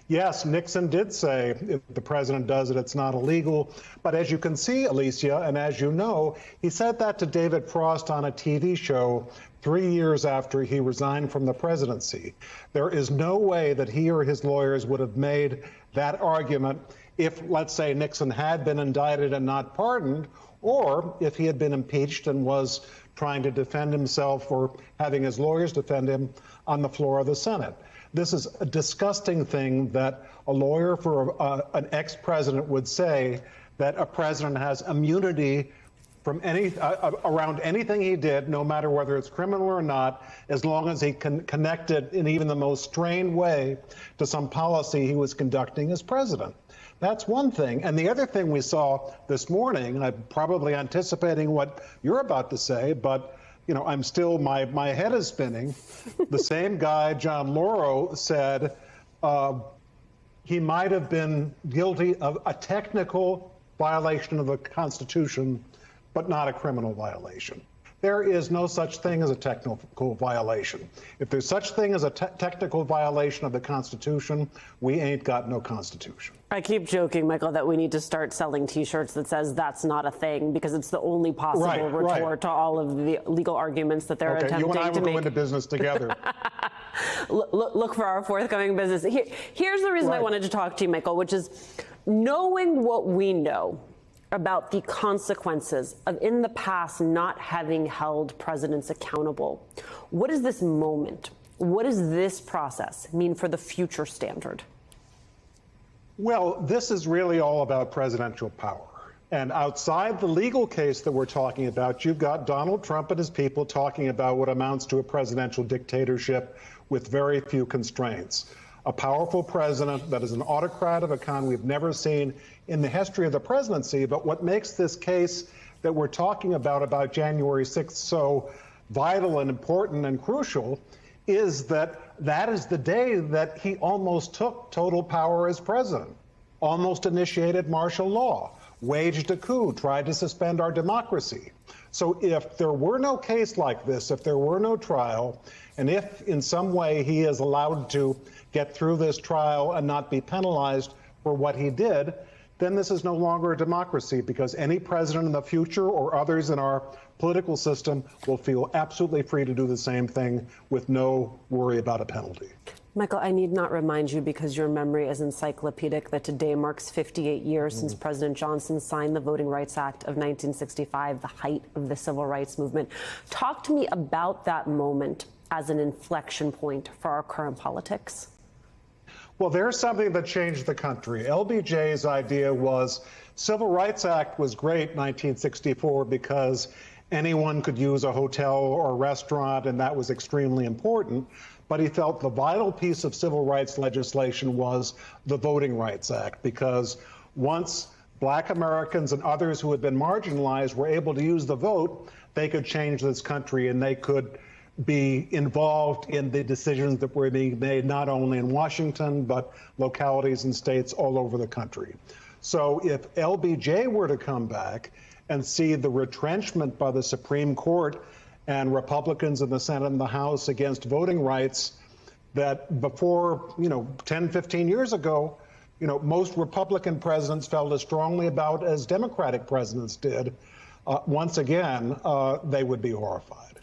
Yes, Nixon did say if the president does it, it's not illegal. But as you can see, Alicia, and as you know, he said that to David Frost on a TV show 3 years after he resigned from the presidency. There is no way that he or his lawyers would have made that argument if, let's say, Nixon had been indicted and not pardoned, or if he had been impeached and was trying to defend himself or having his lawyers defend him on the floor of the Senate. This is a disgusting thing that a lawyer for an ex-president would say, that a president has immunity from around anything he did, no matter whether it's criminal or not, as long as he can connect it in even the most strained way to some policy he was conducting as president. That's one thing. And the other thing we saw this morning, and I'm probably anticipating what you're about to say, but you know, I'm still, my head is spinning. The same guy, John Lauro, said he might have been guilty of a technical violation of the Constitution, but not a criminal violation. There is no such thing as a technical violation. If there's such thing as a technical violation of the Constitution, we ain't got no Constitution. I keep joking, Michael, that we need to start selling T-shirts that says that's not a thing, because it's the only possible retort to all of the legal arguments that they're attempting to make. You and I will go into business together. Look for our forthcoming business. Here's the reason I wanted to talk to you, Michael, which is knowing what we know about the consequences of, in the past, not having held presidents accountable. What is this moment? What does this process mean for the future standard? Well, this is really all about presidential power. And outside the legal case that we're talking about, you've got Donald Trump and his people talking about what amounts to a presidential dictatorship with very few constraints. A powerful president that is an autocrat of a kind we've never seen in the history of the presidency. But what makes this case that we're talking about January 6th so vital and important and crucial is that that is the day that he almost took total power as president, almost initiated martial law, waged a coup, tried to suspend our democracy. So if there were no case like this, if there were no trial, and if in some way he is allowed to get through this trial and not be penalized for what he did, then this is no longer a democracy, because any president in the future or others in our political system will feel absolutely free to do the same thing with no worry about a penalty. Michael, I need not remind you, because your memory is encyclopedic, that today marks 58 years since President Johnson signed the Voting Rights Act of 1965, the height of the civil rights movement. Talk to me about that moment as an inflection point for our current politics. Well, there's something that changed the country. LBJ's idea was Civil Rights Act was great in 1964 because anyone could use a hotel or restaurant, and that was extremely important. But he felt the vital piece of civil rights legislation was the Voting Rights Act, because once Black Americans and others who had been marginalized were able to use the vote, they could change this country, and they could be involved in the decisions that were being made not only in Washington, but localities and states all over the country. So if LBJ were to come back and see the retrenchment by the Supreme Court and Republicans in the Senate and the House against voting rights, that before, 10, 15 years ago, most Republican presidents felt as strongly about as Democratic presidents did, once again, they would be horrified.